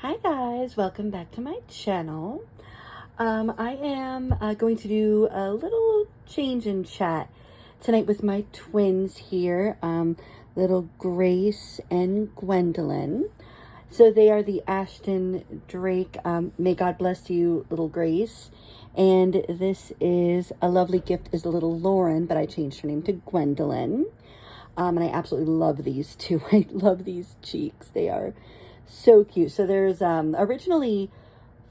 Hi guys, welcome back to my channel. I am going to do a little change in chat tonight with my twins here, little Grace and Gwendolyn. So they are the Ashton Drake, may God bless you, little Grace. And this is a lovely gift is the little Lauren, but I changed her name to Gwendolyn. And I absolutely love these two. I love these cheeks. They are so cute. So there's originally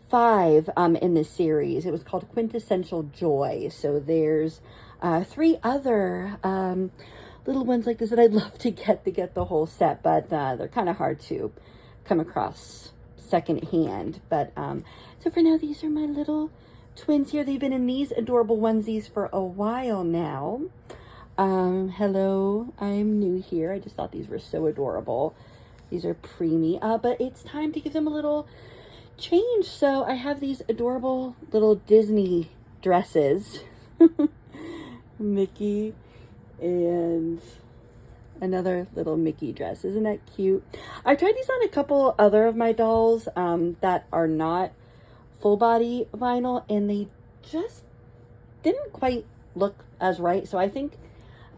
5 in this series. It was called Quintessential Joy. So there's 3 other little ones like this that I'd love to get the whole set, but they're kind of hard to come across secondhand. But so for now, these are my little twins here. They've been in these adorable onesies for a while now. Hello, I'm new here. I just thought these were so adorable. These are preemie, but it's time to give them a little change. So I have these adorable little Disney dresses. Mickey and another little Mickey dress. Isn't that cute? I tried these on a couple other of my dolls that are not full body vinyl, and they just didn't quite look as right. So I think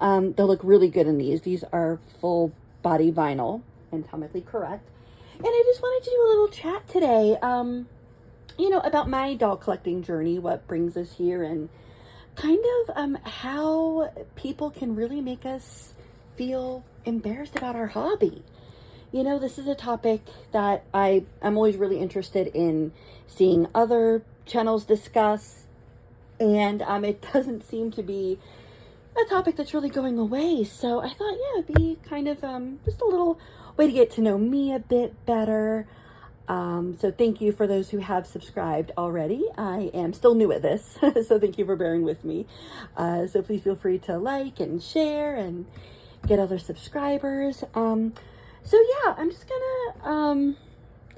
they'll look really good in these. These are full body vinyl, anatomically correct. And I just wanted to do a little chat today, about my doll collecting journey, what brings us here, and kind of how people can really make us feel embarrassed about our hobby. This is a topic that I'm always really interested in seeing other channels discuss, and it doesn't seem to be a topic that's really going away. So I thought, yeah, it'd be kind of just a little way to get to know me a bit better. So thank you for those who have subscribed already. I am still new at this, so thank you for bearing with me. So please feel free to like and share and get other subscribers. So yeah, I'm just gonna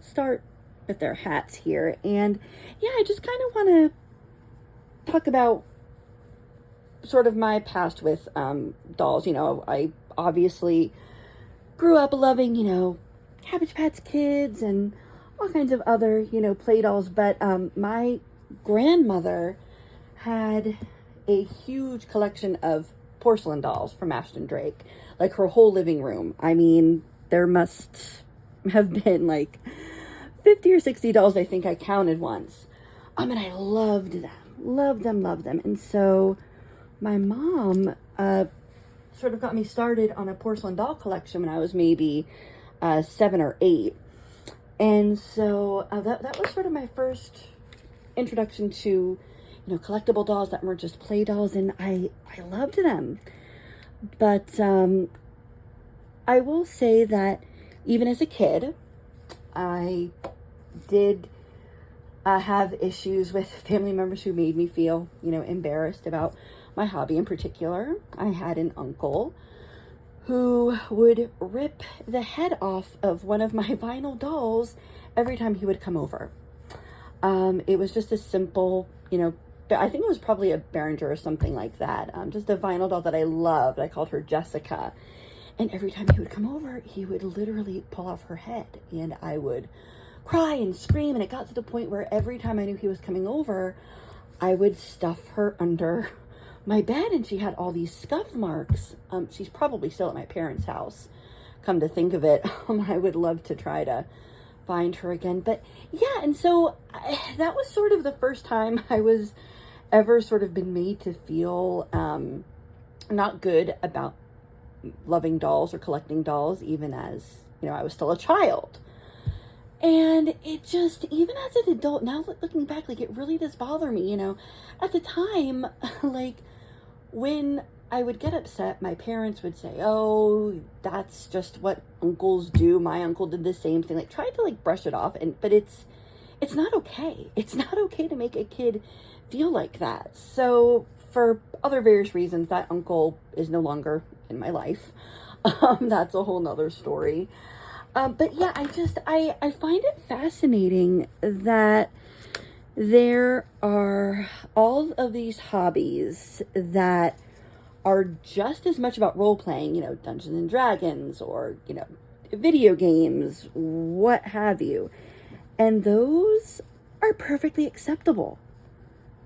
start with their hats here. And yeah, I just kind of want to talk about sort of my past with dolls. I obviously grew up loving, Cabbage Patch Kids and all kinds of other, play dolls. But my grandmother had a huge collection of porcelain dolls from Ashton Drake, like her whole living room. I mean, there must have been like 50 or 60 dolls, I think I counted once. And I loved them. And so my mom sort of got me started on a porcelain doll collection when I was maybe 7 or 8. And so that was sort of my first introduction to, collectible dolls that weren't just play dolls, and I loved them. But I will say that even as a kid, I did have issues with family members who made me feel, embarrassed about my hobby in particular. I had an uncle who would rip the head off of one of my vinyl dolls every time he would come over. It was just a simple, I think it was probably a Behringer or something like that. Just a vinyl doll that I loved. I called her Jessica. And every time he would come over, he would literally pull off her head. And I would cry and scream. And it got to the point where every time I knew he was coming over, I would stuff her under my bed, and she had all these scuff marks. She's probably still at my parents' house, come to think of it. I would love to try to find her again. But yeah, and so that was sort of the first time I was ever sort of been made to feel not good about loving dolls or collecting dolls, even as, I was still a child. And it just, even as an adult, now looking back, like, it really does bother me, At the time, like, when I would get upset, my parents would say, oh, that's just what uncles do. My uncle did the same thing. Like, tried to, like, brush it off. But it's not okay. It's not okay to make a kid feel like that. So for other various reasons, that uncle is no longer in my life. That's a whole nother story. But yeah, I find it fascinating that there are all of these hobbies that are just as much about role-playing, Dungeons and Dragons, or, video games, what have you. And those are perfectly acceptable.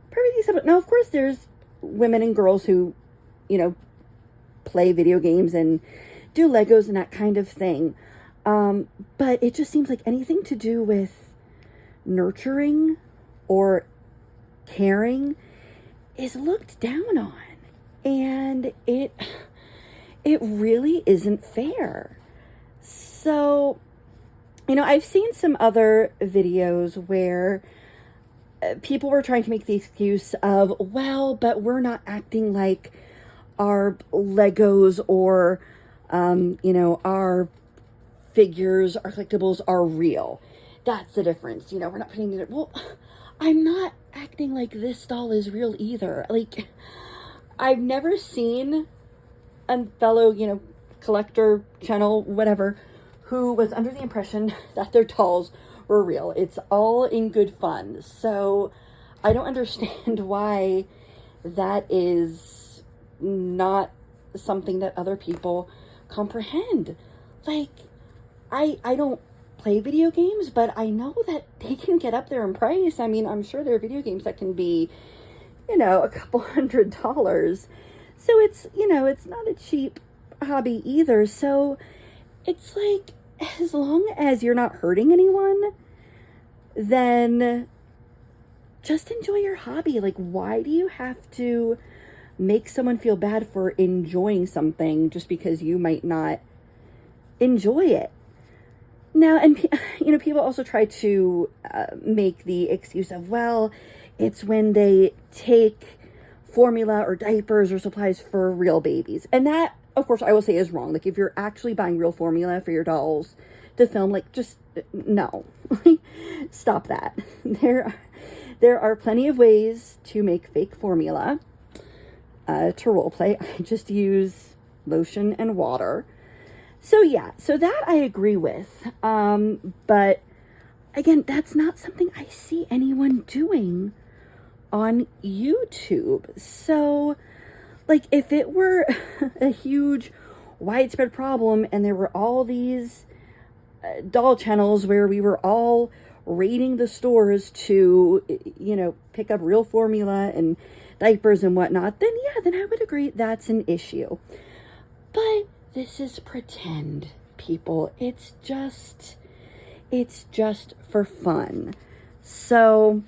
Perfectly acceptable. Now, of course, there's women and girls who, play video games and do Legos and that kind of thing. But it just seems like anything to do with nurturing or caring is looked down on. And it really isn't fair. So, I've seen some other videos where people were trying to make the excuse of, well, but we're not acting like our Legos or, our figures, our collectibles are real. That's the difference. We're not putting it. Well, I'm not acting like this doll is real either. Like, I've never seen a fellow, collector channel, whatever, who was under the impression that their dolls were real. It's all in good fun. So I don't understand why that is not something that other people comprehend. Like, I don't play video games, but I know that they can get up there in price. I mean, I'm sure there are video games that can be, a couple $100s. So it's, it's not a cheap hobby either. So it's like, as long as you're not hurting anyone, then just enjoy your hobby. Like, why do you have to make someone feel bad for enjoying something just because you might not enjoy it? Now, and people also try to make the excuse of, well, it's when they take formula or diapers or supplies for real babies. And that, of course, I will say is wrong. Like, if you're actually buying real formula for your dolls to film, like, just no. Stop that. There are plenty of ways to make fake formula to role play. I just use lotion and water. So yeah, so that I agree with. But again, that's not something I see anyone doing on YouTube. So, like, if it were a huge, widespread problem and there were all these doll channels where we were all raiding the stores to, pick up real formula and diapers and whatnot, then yeah, then I would agree that's an issue. But this is pretend, people. It's just for fun. So,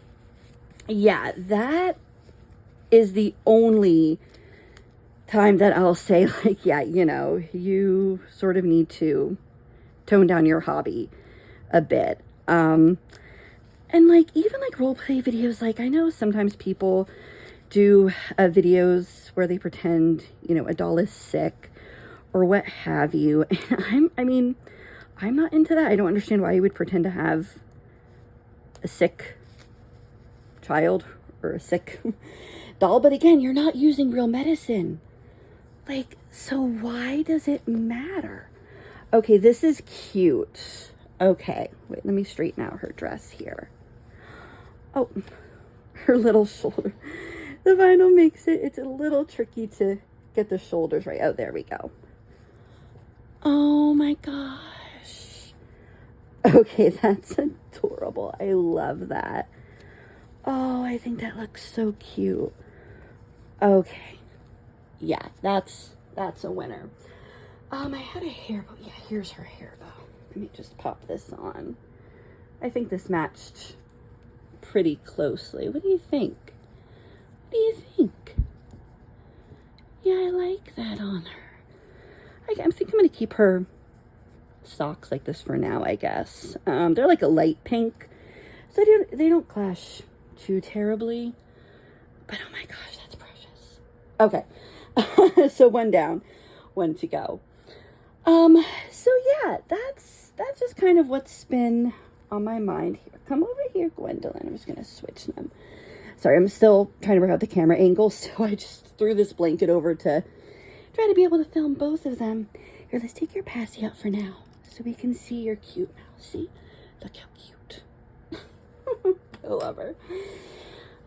yeah, that is the only time that I'll say, like, yeah, you sort of need to tone down your hobby a bit. And like, even like role play videos, like, I know sometimes people do videos where they pretend, a doll is sick or what have you. And I'm not into that. I don't understand why you would pretend to have a sick child or a sick doll. But again, you're not using real medicine. Like, so why does it matter? Okay, this is cute. Okay, wait, let me straighten out her dress here. Oh, her little shoulder. The vinyl makes it's a little tricky to get the shoulders right. Oh, there we go. Oh my gosh. Okay, that's adorable. I love that. Oh, I think that looks so cute. Okay. Yeah, that's a winner. I had a hair bow. Yeah, here's her hair bow. Let me just pop this on. I think this matched pretty closely. What do you think? What do you think? Yeah, I like that on her. I think I'm going to keep her socks like this for now, I guess. They're like a light pink, so they don't clash too terribly. But oh my gosh, that's precious. Okay, so one down, one to go. So yeah, that's just kind of what's been on my mind here. Come over here, Gwendolyn. I'm just going to switch them. Sorry, I'm still trying to work out the camera angle, so I just threw this blanket over to try to be able to film both of them. Here, let's take your passy out for now so we can see you're cute now. See? Look how cute. I love her.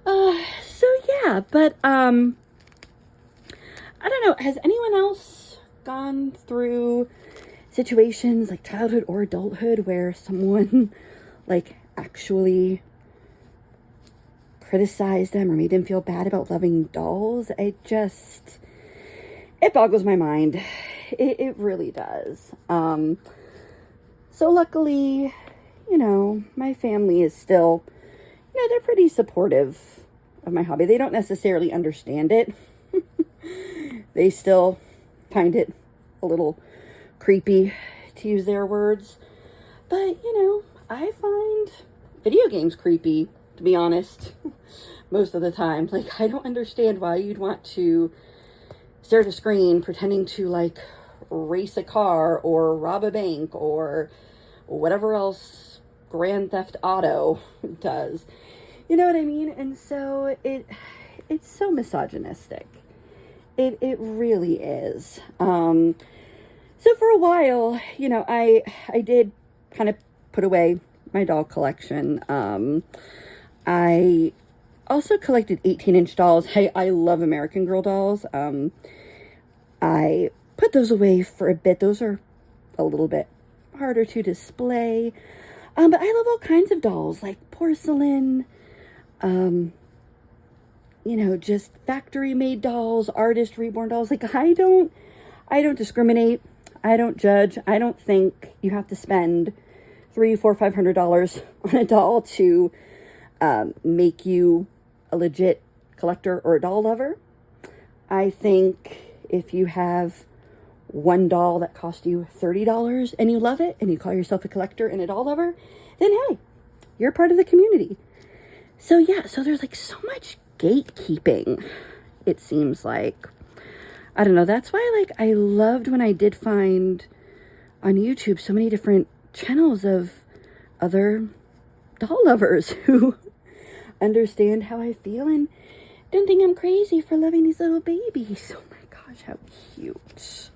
So yeah, but, I don't know. Has anyone else gone through situations like childhood or adulthood where someone like actually criticized them or made them feel bad about loving dolls. It boggles my mind. It really does. So luckily, my family is still, they're pretty supportive of my hobby. They don't necessarily understand it. They still find it a little creepy, to use their words. But, I find video games creepy, to be honest, most of the time. Like, I don't understand why you'd want to stare at a screen pretending to, like, race a car or rob a bank or whatever else Grand Theft Auto does. You know what I mean? And so it's so misogynistic. It really is. So for a while, I did kind of put away my doll collection. I also collected 18-inch dolls. Hey, I love American Girl dolls. I put those away for a bit. Those are a little bit harder to display. But I love all kinds of dolls, like porcelain, just factory-made dolls, artist reborn dolls. Like, I don't discriminate. I don't judge. I don't think you have to spend $300, $400, $500 on a doll to make you a legit collector or a doll lover. I think if you have one doll that cost you $30 and you love it and you call yourself a collector and a doll lover, then hey, you're part of the community. So yeah, so there's like so much gatekeeping, it seems like. I don't know, that's why like I loved when I did find on YouTube so many different channels of other doll lovers who understand how I feel and don't think I'm crazy for loving these little babies. Oh my gosh, how cute.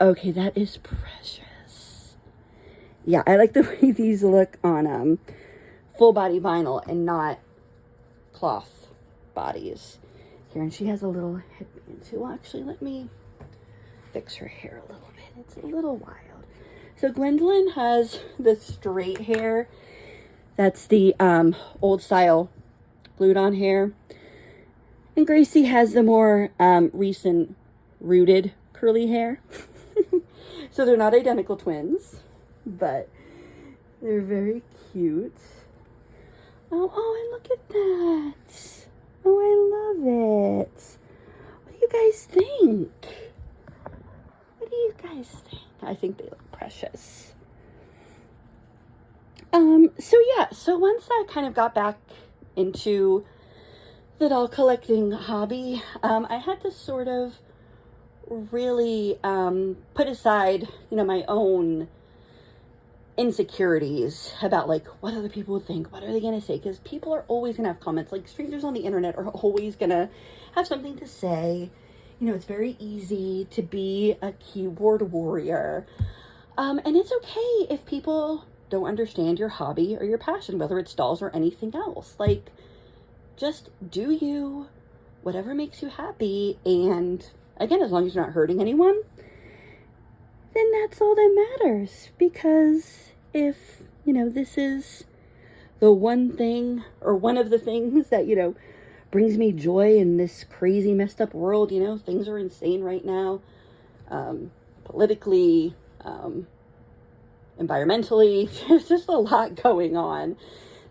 Okay, that is precious. Yeah, I like the way these look on full body vinyl and not cloth bodies. Here, and she has a little headband too. Well, actually, let me fix her hair a little bit. It's a little wild. So Gwendolyn has the straight hair. That's the old style glued on hair. And Gracie has the more recent rooted curly hair. So they're not identical twins, but they're very cute. Oh, and look at that. Oh, I love it. What do you guys think? What do you guys think? I think they look precious. So once I kind of got back into the doll collecting hobby, I had to sort of really put aside, my own insecurities about like what other people would think, what are they gonna say, because people are always gonna have comments. Like, strangers on the internet are always gonna have something to say. It's very easy to be a keyboard warrior, and it's okay if people don't understand your hobby or your passion, whether it's dolls or anything else. Like, just do you, whatever makes you happy, and again, as long as you're not hurting anyone, then that's all that matters. Because if, this is the one thing or one of the things that, brings me joy in this crazy messed up world, things are insane right now, politically, environmentally, there's just a lot going on.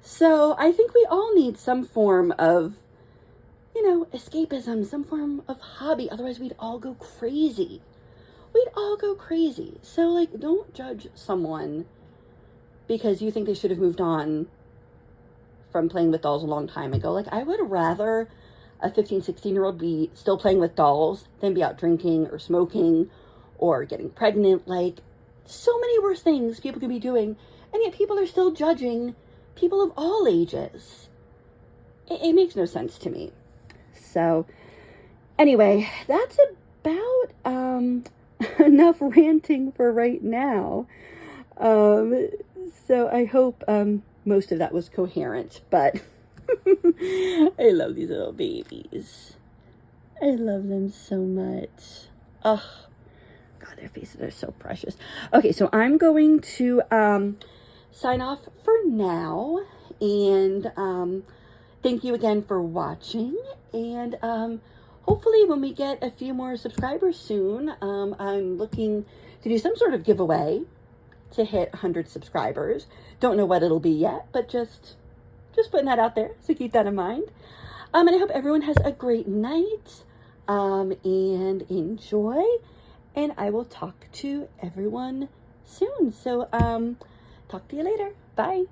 So I think we all need some form of, escapism, some form of hobby. Otherwise we'd all go crazy. So like, don't judge someone because you think they should have moved on from playing with dolls a long time ago. Like, I would rather a 15, 16-year-old be still playing with dolls than be out drinking or smoking or getting pregnant. Like, so many worse things people could be doing, and yet people are still judging people of all ages. It makes no sense to me. So anyway, that's about enough ranting for right now. So I hope most of that was coherent, but I love these little babies. I love them so much. Oh, God, their faces are so precious. Okay, so I'm going to sign off for now. And thank you again for watching. And hopefully when we get a few more subscribers soon, I'm looking to do some sort of giveaway to hit 100 subscribers. Don't know what it'll be yet, but just putting that out there, so keep that in mind. And I hope everyone has a great night, and enjoy, and I will talk to everyone soon. So talk to you later. Bye.